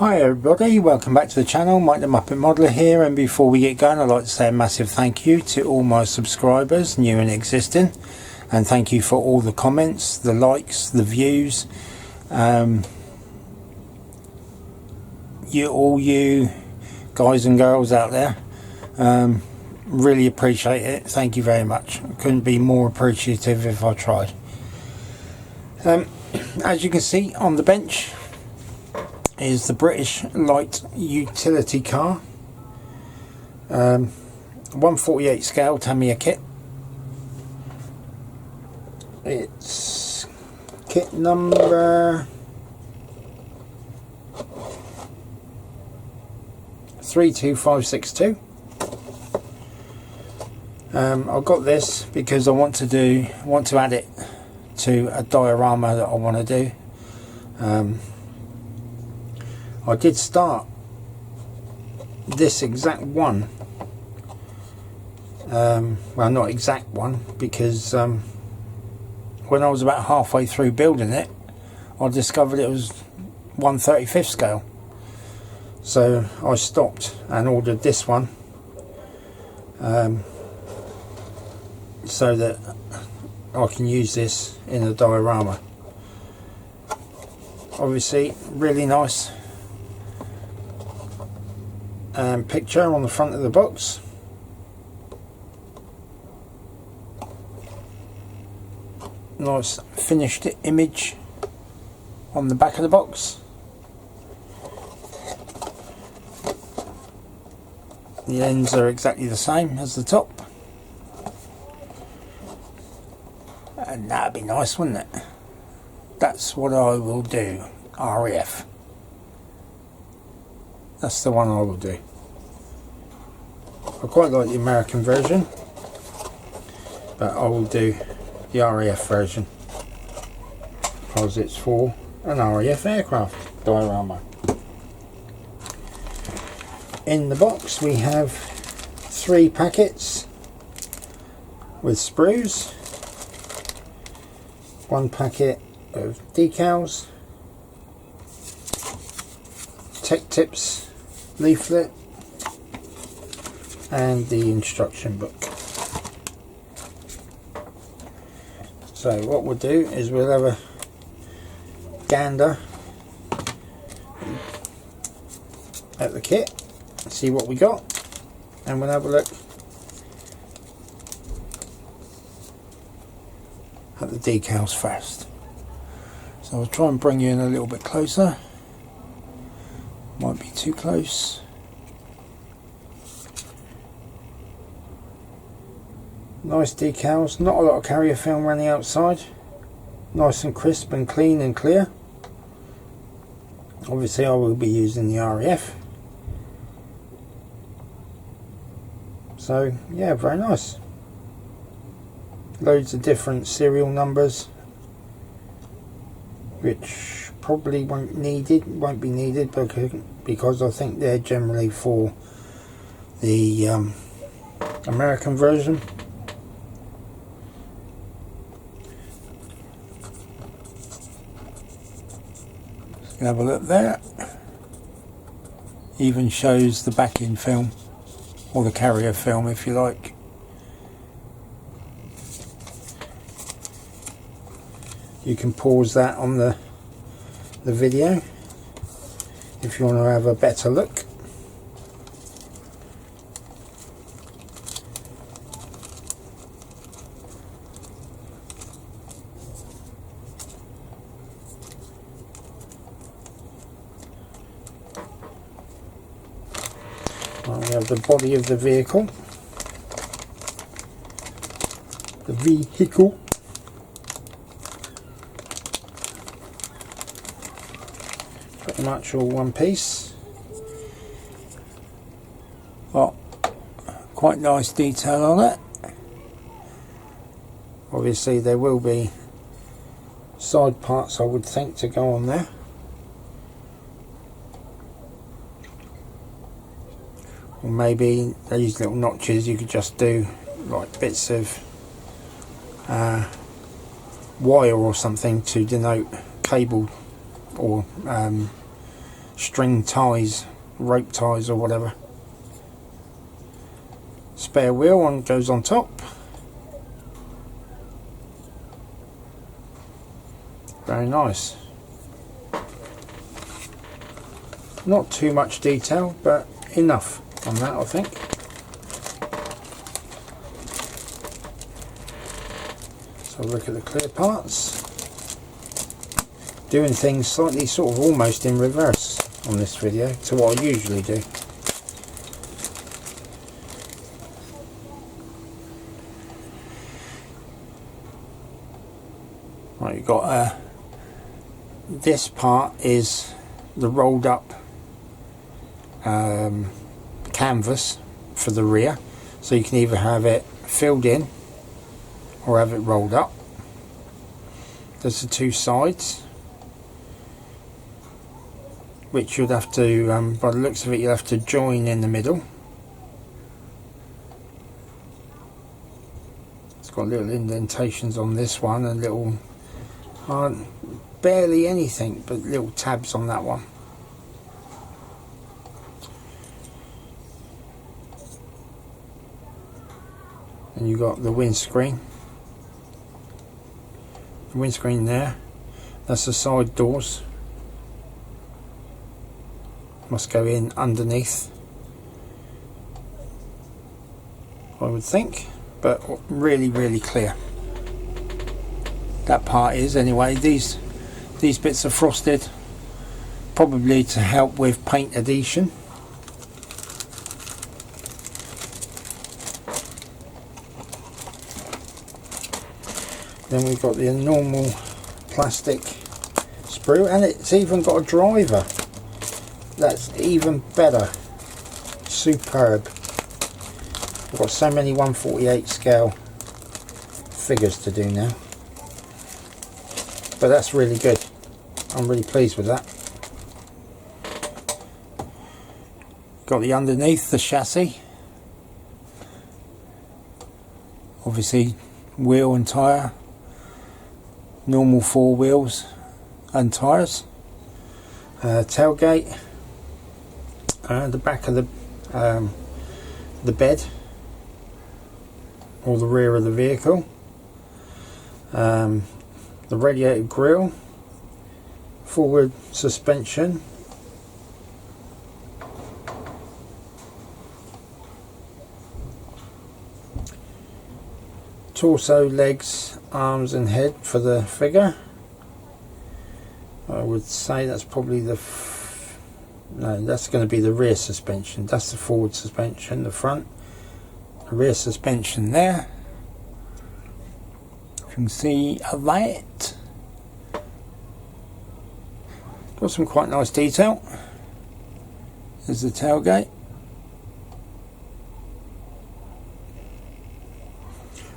Hi everybody, welcome back to the channel. Mike the Muppet Modeler here, and before we get going I'd like to say a massive thank you to all my subscribers, new and existing, and thank you for all the comments, the likes, the views. You guys and girls out there, really appreciate it. Thank you very much. I couldn't be more appreciative if I tried. As you can see on the bench is the British light utility car, 1/48 scale Tamiya kit. It's kit number 32562. I've got this because I want to add it to a diorama that I want to do. I did start this exact one, well, not exact one, because when I was about halfway through building it I discovered it was 1/35 scale, so I stopped and ordered this one, so that I can use this in a diorama. Obviously really nice picture on the front of the box. Nice finished image on the back of the box. The ends are exactly the same as the top, and that'd be nice, wouldn't it? That's what I will do. RAF. That's the one I will do. I quite like the American version, but I will do the RAF version because it's for an RAF aircraft diorama. In the box we have 3 packets with sprues, 1 packet of decals, tech tips leaflet, and the instruction book. So what we'll do is we'll have a gander at the kit, see what we got, and we'll have a look at the decals first. So I'll try and bring you in a little bit closer. Might be too close. Nice decals, not a lot of carrier film around the outside. Nice and crisp and clean and clear. Obviously I will be using the RAF. So yeah, very nice. Loads of different serial numbers, which probably won't be needed because I think they're generally for the American version. Have a look there. Even shows the backing film, or the carrier film if you like. You can pause that on the video if you want to have a better look. We have the body of the vehicle. Pretty much all one piece. Well, quite nice detail on it. Obviously there will be side parts I would think to go on there. Or maybe these little notches you could just do like bits of wire or something to denote cable or string ties, rope ties or whatever. Spare wheel goes on top. Very nice. Not too much detail, but enough on that, I think. So look at the clear parts. Doing things slightly sort of almost in reverse on this video to what I usually do. Right, you've got this part is the rolled up canvas for the rear, so you can either have it filled in or have it rolled up. There's the two sides, which you'd have to, by the looks of it, you'll have to join in the middle. It's got little indentations on this one and little, barely anything, but little tabs on that one. And you've got the windscreen. The windscreen there, that's the side doors. Must go in underneath, I would think, but really clear. That part is anyway. These bits are frosted, probably to help with paint adhesion. Then we've got the normal plastic sprue, and it's even got a driver. That's even better. Superb. We've got so many 1/48 scale figures to do now, but that's really good. I'm really pleased with that. Got the underneath, the chassis, obviously wheel and tyre, normal 4 wheels and tyres, tailgate, the back of the bed or the rear of the vehicle, the radiator grille, forward suspension, torso, legs, arms and head for the figure. I would say that's probably the no, that's going to be the rear suspension. That's the forward suspension, the front. The rear suspension there. You can see a light. Got some quite nice detail. There's the tailgate.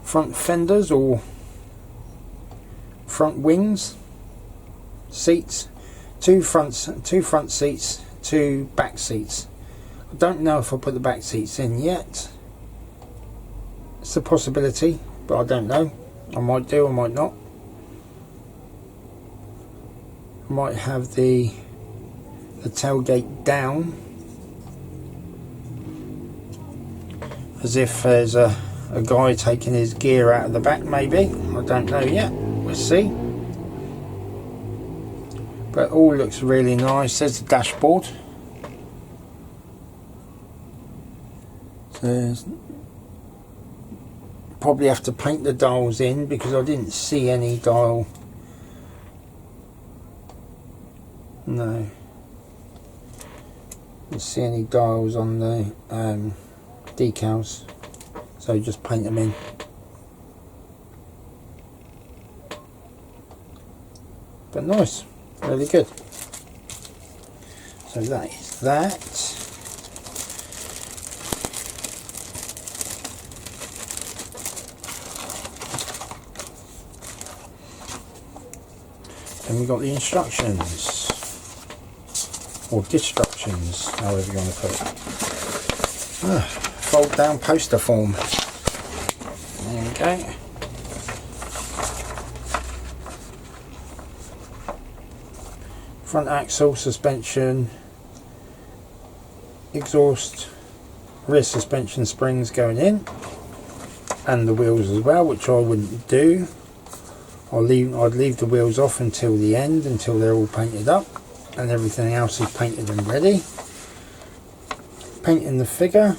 Front fenders or front wings, seats, two front seats, 2 back seats. I don't know if I'll put the back seats in yet. It's a possibility, but I don't know. I might do, I might not. I might have the tailgate down, as if there's a guy taking his gear out of the back, maybe. I don't know yet. We'll see. But all looks really nice. There's the dashboard. So probably have to paint the dials in because I didn't see any dial. No. Didn't see any dials on the decals. So just paint them in. But nice, really good. So that is that. Then we've got the instructions, or destructions, however you want to put it. Fold down poster form. There we go. Front axle, suspension, exhaust rear suspension springs going in, and the wheels as well, which I wouldn't do. I'd leave the wheels off until the end, until they're all painted up and everything else is painted and ready. Painting the figure,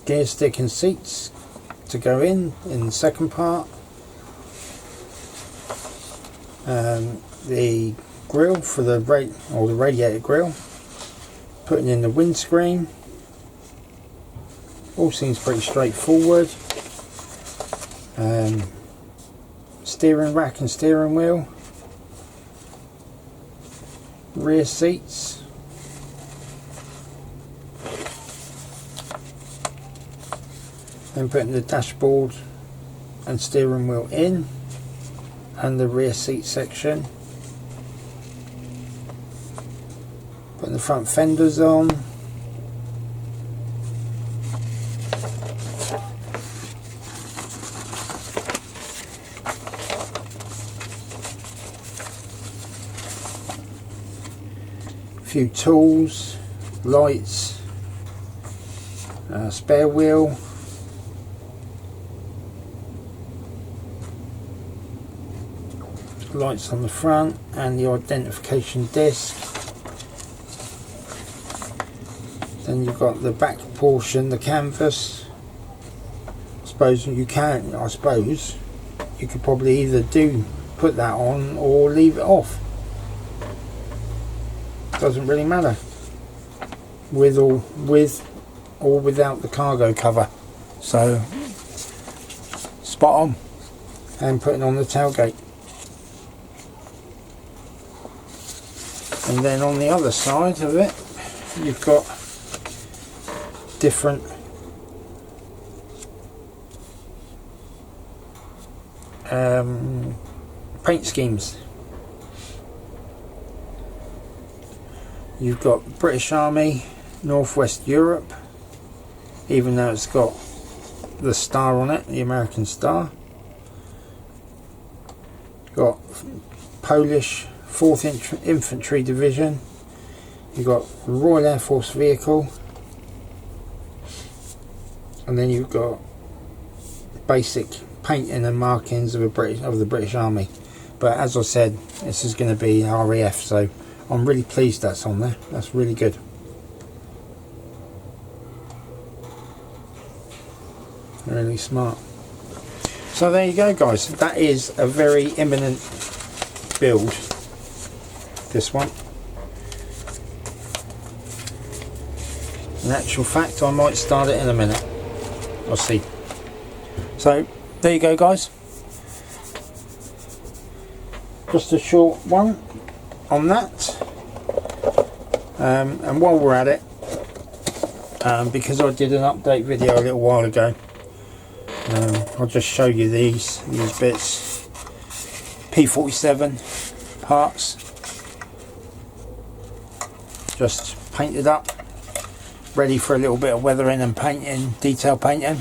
gear stick and seats to go in the second part. The grille for the radiator grille, putting in the windscreen. All seems pretty straightforward. Steering rack and steering wheel, rear seats, then putting the dashboard and steering wheel in, and the rear seat section, putting the front fenders on, few tools, lights, spare wheel, lights on the front, and the identification disc. Then you've got the back portion, the canvas. I suppose you could probably either put that on or leave it off. Doesn't really matter, with or without the cargo cover. So spot on. And putting on the tailgate. And then on the other side of it, you've got different paint schemes. You've got British Army, Northwest Europe, even though it's got the star on it, the American star. You've got Polish 4th Infantry Division. You've got Royal Air Force vehicle. And then you've got basic painting and markings of the British Army. But as I said, this is going to be RAF, so I'm really pleased that's on there. That's really good. Really smart. So there you go, guys. That is a very imminent build, this one. In actual fact, I might start it in a minute. I'll see. So there you go, guys. Just a short one on that. And while we're at it, because I did an update video a little while ago, I'll just show you these bits. P47 parts, just painted up, ready for a little bit of weathering and painting, detail painting.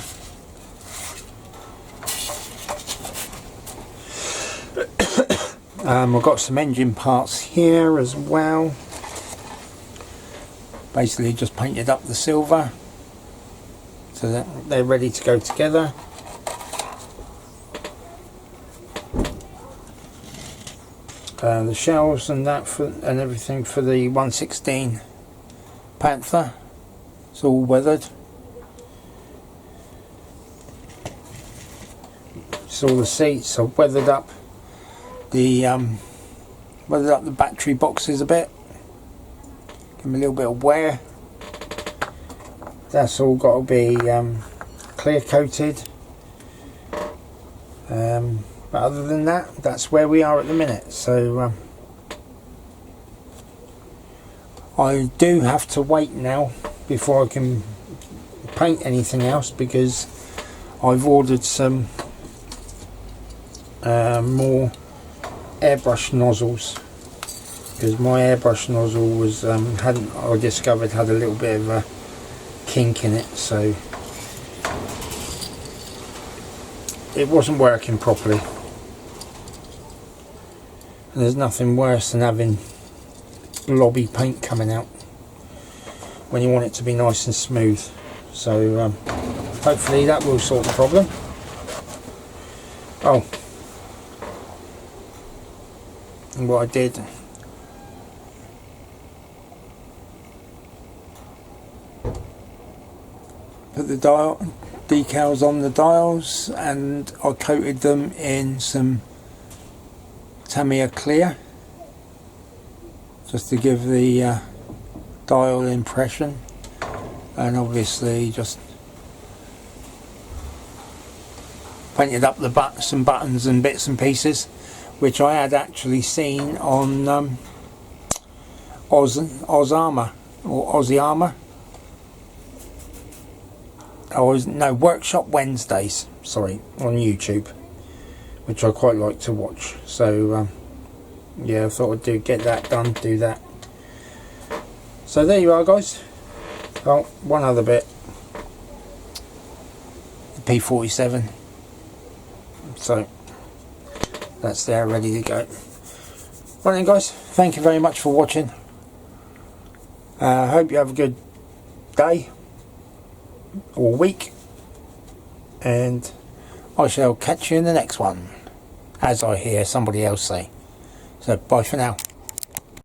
I've got some engine parts here as well. Basically just painted up the silver so that they're ready to go together. The shells and that and everything for the 116 Panther, it's all weathered. So all the seats are weathered up. Weathered up the battery boxes a bit. Give them a little bit of wear. That's all got to be clear coated. But other than that, that's where we are at the minute. So I do have to wait now before I can paint anything else, because I've ordered some more airbrush nozzles, because my airbrush nozzle was I discovered had a little bit of a kink in it, so it wasn't working properly. And there's nothing worse than having blobby paint coming out. when you want it to be nice and smooth. So hopefully that will sort the problem. Oh, and what I did, put the decals on the dials, and I coated them in some Tamiya clear just to give the dial impression, and obviously just painted up some buttons and bits and pieces, which I had actually seen on Oz Armour or Aussie Armour. No, Workshop Wednesdays, sorry, on YouTube, which I quite like to watch. So yeah, I thought I'd get that done, do that. So there you are, guys. Oh, one other bit, the P47. So that's there, ready to go. Right then, guys, thank you very much for watching. I hope you have a good day or week, and I shall catch you in the next one, as I hear somebody else say. So bye for now.